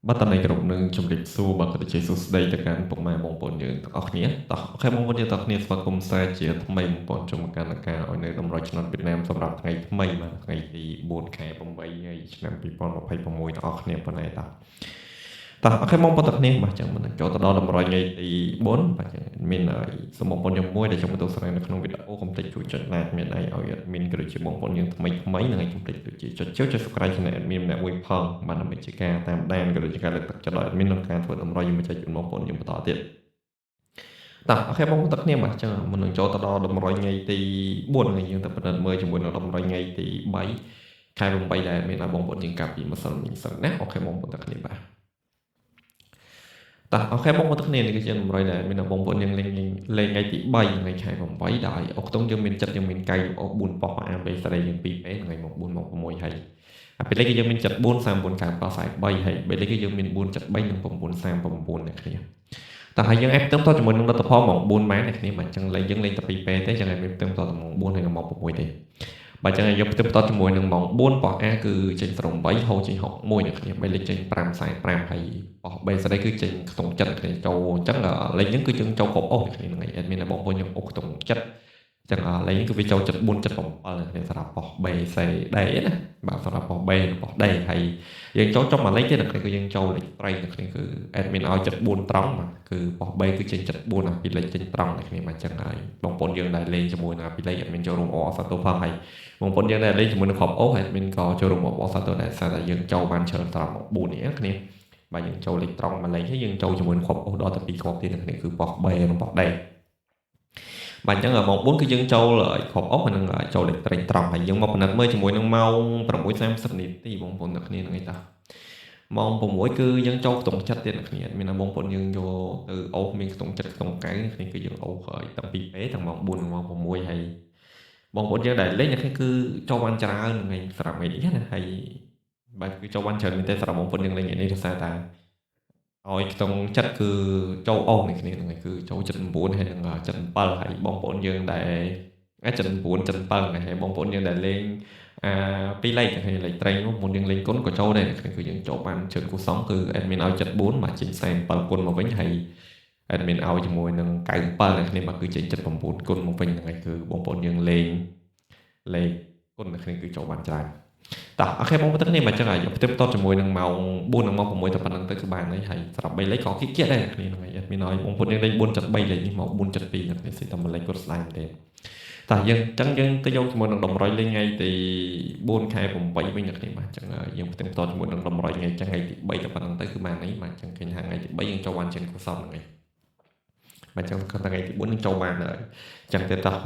បាទតើអ្នកគ្រប់នឹងជំរាបសួរបាទក៏ដូចជាសួស្ដីទៅកាន់ពុកម៉ែបងប្អូនយើងទាំងអស់គ្នាតោះអូខេបងប្អូនយើងទាំងអស់គ្នាស្វាគមន៍សាជាថ្មីបងប្អូនចូលមកកាន់ការឲ្យនៅតម្រុយឆ្នាំវៀតណាមសម្រាប់ថ្ងៃថ្មីបាទថ្ងៃទី4ខែ8ហើយឆ្នាំ2026ទាំងអស់គ្នាប៉ុណ្ណេះតោះអូខេបងប្អូនទាំងគ្នាបាទចឹងមិនចូលទៅដល់តម្រុយថ្ងៃទី4បាទចឹងមានសូមបងប្អូនយើងមួយដែលចង់មកទស្សនានៅក្នុងវីដេអូកុំភ្លេចជួយចុច like មានឲ្យ admin ក៏ដូចជាបងប្អូនយើងថ្មីនឹងឲ្យកុំភ្លេចដូចជាចុច subscribe channel admin ម្នាក់មួយផងបាទដើម្បីជាការតាមដានក៏ដូចជាការលើកទឹកចិត្តដល់ admin ក្នុងការធ្វើតម្រុយយើងមកចែកជូនបងប្អូនយើងបន្តទៀតតោះអូខេបងប្អូនទាំងគ្នាបាទចឹងមុននឹងចូលទៅដល់តម្រុយថ្ងៃទី4ថ្ងៃយើងទៅពិនិត្យមើលជាមួយនឹងតម្រុយថ្ងៃទី3ខែ8ដែលមានឲ្យបងប្អូនយើងកាប់ពីម្សិលមិញសិនណាអូខេបងប្អូនទាំងគ្នាបាទតោះអូខេបងប្អូនទាំងគ្នានេះគឺជាតម្រុយដែលមានបងប្អូនយើងលេងថ្ងៃទី3ថ្ងៃខែ8ដោយអុកតុងយើងមានចិត្តយើងមានកាយអូ4ប៉ោះអាពេលស្រីយើង2ពេលថ្ងៃមក4មក6ហើយពេលលេខគឺយើងមាន74 34 93 43ហើយពេលលេខគឺយើងមាន473និង939អ្នកគ្នាតើហើយយើងអាចផ្ទឹមតជាមួយនឹងលទ្ធផលមក4ម៉ែនអ្នកគ្នាបាទអញ្ចឹងលេខយើងលេងតែ2ពេលទេចឹងហើយមានផ្ទឹមតទៅមក4ហើយមក6ទេបាទចឹងយើងផ្ទឹមតជាមួយនឹងម៉ោង4ប៉ោះ A គឺចេញ8ហូរចេញ61អ្នកគ្នាពេលលេខចេញ545ហើយប៉ោះ B ស្ដីគឺចេញខ្ទង់ចិត្តគ្នាចូលអញ្ចឹងលេខហ្នឹងគឺយើងចូលគ្រប់អូសអ្នកគ្នាហ្នឹងហើយអត់មានបងប្អូនយើងអូសខ្ទង់ចិត្តចឹងលេខហ្នឹងគឺវាចូល74 77អ្នកគ្នាសម្រាប់ប៉ោះ B C D ណាបាទសម្រាប់ប៉ោះ B ប៉ោះ D ហើយយើងចូលចុះមួយលេខទៀតអ្នកគ្នាគឺយើងចូលលេខត្រីអ្នកគ្នាគឺ admin ឲ្យ74ត្រង់បាទគឺប៉ោះ B គឺចេញ74ពីលេខចេញត្រង់អ្នកគ្នាបាទចឹងហើយបងប្អូនយើងដែលលេងជាមួយនឹងពីលេខ admin ចូលរួមអអសាទរផងហើយបងប្អូនយើងដែលលេងជាមួយនឹងក្រុមអូស admin ក៏ចូលរួមអបអរសាទរដែរសារតែយើងចូលបានច្រើនត្រង់4នេះគ្នាបាទយើងចូលលេខត្រង់មួយលេខហើយយើងចូលជាមួយនឹងក្រុមអូសដល់ទៅ2ក្រុមទៀតនេះគឺប៉ោះ B និងប៉ោះ D បាទអញ្ចឹងម៉ោង4គឺយើងចូលក្រុមអូសនិងចូលលេខត្រេងត្រង់ហើយយើងមកពិនិត្យមើលជាមួយនឹងម៉ោង 6:30 នាទីបងប្អូនអ្នកគ្នានឹងអីតាម៉ោង6គឺយើងចូលខ្ទង់ចិត្តទៀតអ្នកគ្នាមានបងប្អូនយើងយកទៅអូសមានខ្ទង់ចិត្តខ្ទង់កៅនេះគឺយើងអូសតាំងពីពេលទាំងម៉ោង4និងម៉ោង6ហើយបងប្អូនយើងដែលលេងនេះគឺចូលបានច្រើនថ្ងៃស្រាប់ថ្ងៃនេះណាហើយបាទគឺចូលបានច្រើនមែនទេសម្រាប់បងប្អូនយើងលេងនេះដោយសារតែឲ្យខ្ទង់ចិត្តគឺចូលអូសនេះគ្នាហ្នឹងគឺចូល79ហើយនឹង77ហើយបងប្អូនយើងដែល79 77ហើយបងប្អូនយើងដែលលេងពីរលេខហ្នឹងលេខត្រេងនោះមុនយើងលេងគុណក៏ចូលដែរគឺយើងចូលបានជើងគូសំគឺ admin ឲ្យ74បាទចេញ47គុណមកវិញហើយ admin ឲ្យជាមួយនឹង97អ្នកគ្នាបាទគឺចេញ79គុណមកវិញហ្នឹងហើយគឺបងប្អូនយើងលេងលេខគុណអ្នកគ្នាគឺចូលបានច្រើនតោះអូខេបងប្អូនទាំងនេះបាទចឹងហើយយកផ្ទឹមតជាមួយនឹងម៉ោង4និងម៉ោង6តែប៉ុណ្្នឹងទៅគឺបានហើយសម្រាប់3លេខក៏គៀកដែរអ្នកគ្នាហ្នឹងហើយ admin ឲ្យបងប្អូនយើងលេង473លេខនេះមក472អ្នកគ្នាសិតតែមួយលេខគាត់ស្ដាយមែនទេតោះយើងចឹងយើងទៅយកជាមួយនឹងតម្រុយលេងថ្ងៃទី4ខែ8វិញអ្នកគ្នាបាទចឹងយើងផ្ទឹមតជាមួយនឹងតម្រុយថ្ងៃចឹងថ្ងៃទី3តែប៉ុណ្្នឹងទៅគឺបានហើយបាទចឹងឃើញថាថ្ងៃទី3យើងចូលបានចេញកុសលហ្នឹងហើយបាទចឹងគាត់ថ្ងៃទី4នឹងចូលបានហើយចឹងទៅតោះ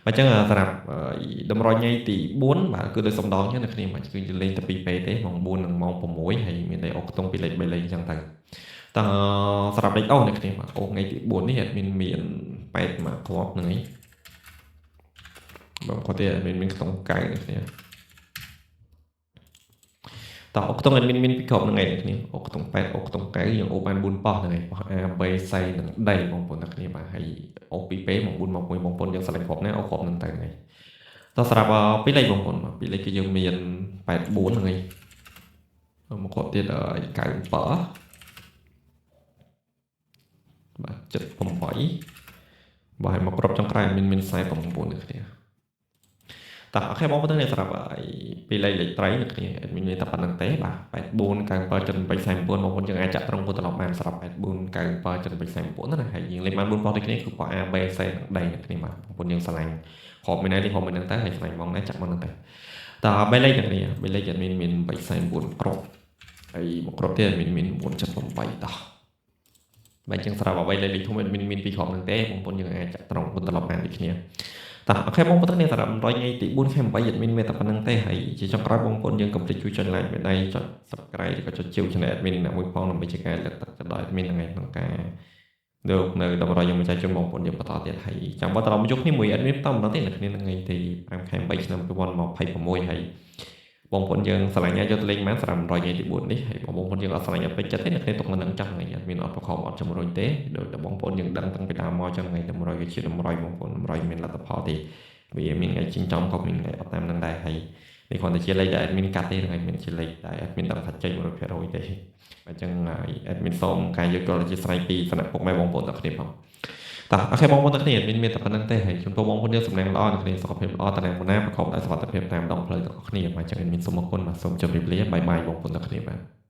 បាទចឹងសម្រាប់តម្រុយថ្ងៃទី4បាទគឺដោយសំដងចឹងអ្នកគ្នាបាទគឺលេងតែ2ពេលទេម៉ោង4និងម៉ោង6ហើយមានលេខអុកខ្ទង់ពីលេខ3លេខចឹងទៅតើសម្រាប់លេខអូសអ្នកគ្នាបាទអូសថ្ងៃទី4នេះមាន8មកគ្រាប់ហ្នឹងឯងបងគាត់ទេមានខ្ទង់កៅអ្នកគ្នាតើអុកខ្ទង់មានពីគ្រាប់ហ្នឹងឯងអ្នកគ្នាអុកខ្ទង់8អុកខ្ទង់កៅយើងអូសបាន4ប៉ោះហ្នឹងឯងប៉ោះ A B C និង D បងប្អូនអ្នកគ្នាបាទហើយអូស2ពេលមក4មក1បងប្អូនយើងស្រឡាញ់គ្រាប់ណាអូសគ្រាប់ហ្នឹងទៅហ្នឹងឯងតើសម្រាប់ពីលេខបងប្អូនពីលេខគឺយើងមាន84ហ្នឹងឯងមកគ្រាប់ទៀត97បាទ78បាទមកគ្រាប់ចុងក្រោយមាន49នេះគ្នាតោះអូខេបងប្អូនទាំងនេះសម្រាប់ពីលេខត្រីនេះគ្នាមានតែប៉ុណ្្នឹងទេបាទ84 97 49បងប្អូនយើងអាចចាក់ត្រង់ពុទ្ធឡប់បានសម្រាប់84 97 49ណាហើយយើងលេខបាន4ប៉ោះដូចគ្នាគឺប៉ោះ A B C និង D នេះគ្នាបាទបងប្អូនយើងស្រឡាញ់គ្រាប់មាននេះគ្រាប់មានហ្នឹងទៅហើយស្រឡាញ់ហ្មងណាចាក់មកហ្នឹងទៅតើ3លេខនេះ3លេខមាន849គ្រាប់ហើយមកគ្រាប់ទៀតមាន978តោះបាទអញ្ចឹងសម្រាប់អ្វីលេខធំមានពីរគ្រាប់ហ្នឹងទេបងប្អូនយើងអាចចាក់ត្រង់ពុទ្ធឡប់បានដូចគ្នាតោះអូខេបងប្អូនទាំងនេះសម្រាប់100ថ្ងៃទី4ខែ8មានតែប៉ុណ្្នឹងទេហើយជាចុងក្រោយបងប្អូនយើងកុំភ្លេចជួយចុច like មេដៃចុច subscribe ឬក៏ចុចជាវ channel admin អ្នកមួយផងដើម្បីជាការលើកទឹកចិត្តដល់ admin ថ្ងៃក្នុងការនៅតម្រុយយើងមកចែកជូនបងប្អូនយើងបន្តទៀតហើយចាំបន្តមកជួបគ្នាមួយ admin បន្តម្ដងទៀតនៅគ្នាថ្ងៃទី5ខែ8ឆ្នាំ2026ហើយបងប្អូនយើងស្រឡាញ់យកទៅលេងបានសម្រាប់100ថ្ងៃទី4នេះហើយបងប្អូនយើងអត់ស្រឡាញ់អត់ពេញចិត្តទេអ្នកគ្នាទុកមិនដឹងចាស់ថ្ងៃមានអត់ប្រខំអត់ជំរុញទេដោយតែបងប្អូនយើងដឹងតាំងពីដើមមកចឹងថ្ងៃតម្រុយវាជាតម្រុយបងប្អូនតម្រុយមានលទ្ធផលទេវាមានថ្ងៃចិញ្ចឹមក៏មានថ្ងៃអត់តាមនឹងដែរហើយ នេះគ្រាន់តែជាលេខដែល admin កាត់ទេហ្នឹងហើយមិនជាលេខដែល admin ដឹងថាចេញ 100% ទេអញ្ចឹង admin សូមការយកចូលជាស្រ័យពីសំណាក់ពុកម៉ែបងប្អូនទាំងគ្នាផងតោះអូខេបងប្អូនទាំងគ្នា admin មានតែប៉ុណ្្នឹងទេហើយជូនពរបងប្អូនយើងសំណាងល្អអ្នកគ្នាសុខភាពល្អតំណែងមុនណាប្រកបដោយសុខភាពតាមដងផ្លូវទាំងអស់គ្នាបាទអញ្ចឹង admin សូមអរគុណបាទសូមជម្រាបលាបាយបាយបងប្អូនទាំងគ្នាបាទ